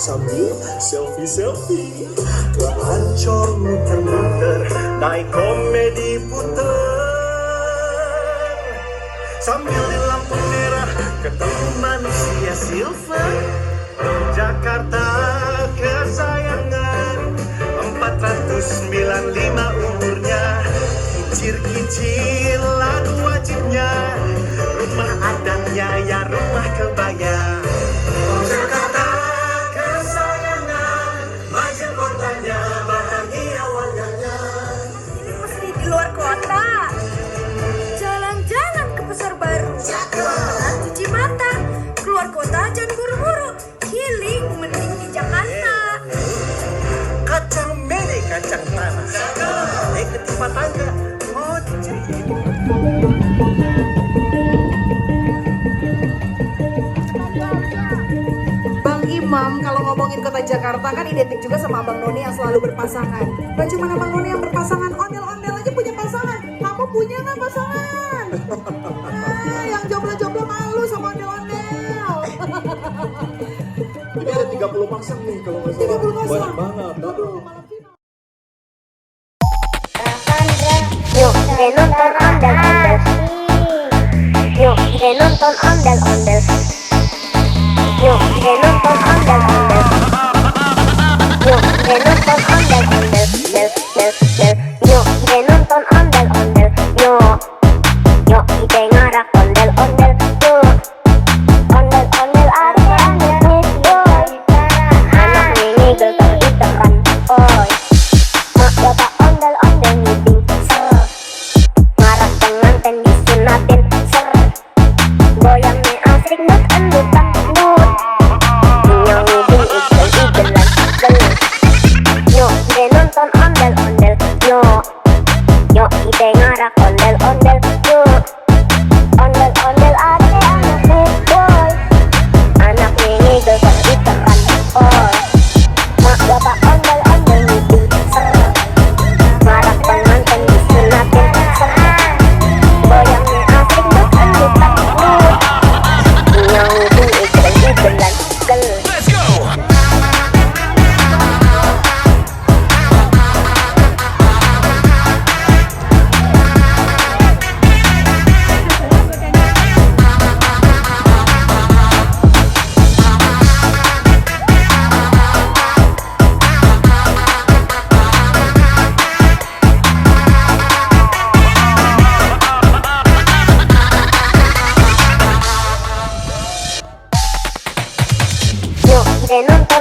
Sambil selfie ke Ancol muter-muter, naik komedi puter, sambil di lampu merah ketemu manusia silver. Jakarta kesayangan, 495 umurnya, kicir-kicir lagu wajibnya, rumah adatnya ya rumah kebaya. Jakarta kesayangan, maju kotanya, bahagia warganya. Ini mesti di luar kota. Jalan-jalan ke pasar baru. Jalan cuci mata. Keluar kota jangan buru-buru. Healing mending di Jakarta. Kacang mede, kacang tanah. Naik ke tempat tangga. Bang Imam, kalau ngomongin kota Jakarta kan identik juga sama Abang Noni yang selalu berpasangan. Gak cuma Abang Noni yang berpasangan, ondel-ondel aja punya pasangan. Kamu punya nggak pasangan? Nah, yang jomblo-jomblo malu sama ondel-ondel. Ini ada 30 pasang nih kalau nggak salah. 30 pasang. Banyak banget. Aduh, malam final. Yuk nonton ondel-ondel. Yuk nonton ondel-ondel. Yuk nonton ondel-ondel. Yuk nonton ondel-ondel. Yuk nonton ondel-ondel. Yuk kita ngarak ondel-ondel. Yuk ondel-ondel ade-ade boy. Anak ini geltar iteran oi. Mak bapak ondel-ondel meeting ser. Ngarak pengantin disunatin ser. Goyangnya asik nut endutan nut. Nyong meeting igel-igelan gel. Yuk kita nonton ondel-ondel. Yuk kita ngarak ondel-ondel. Yuk ondel-ondel ade-ade boy. Anak ini geltar iteran oi. Mak bapak ondel-ondel meeting ser. Ngarak pengantin disunatin ser. Goyangnya asik nut endutan nut. Nyong meeting igel-igelan gel. Yuk kita nonton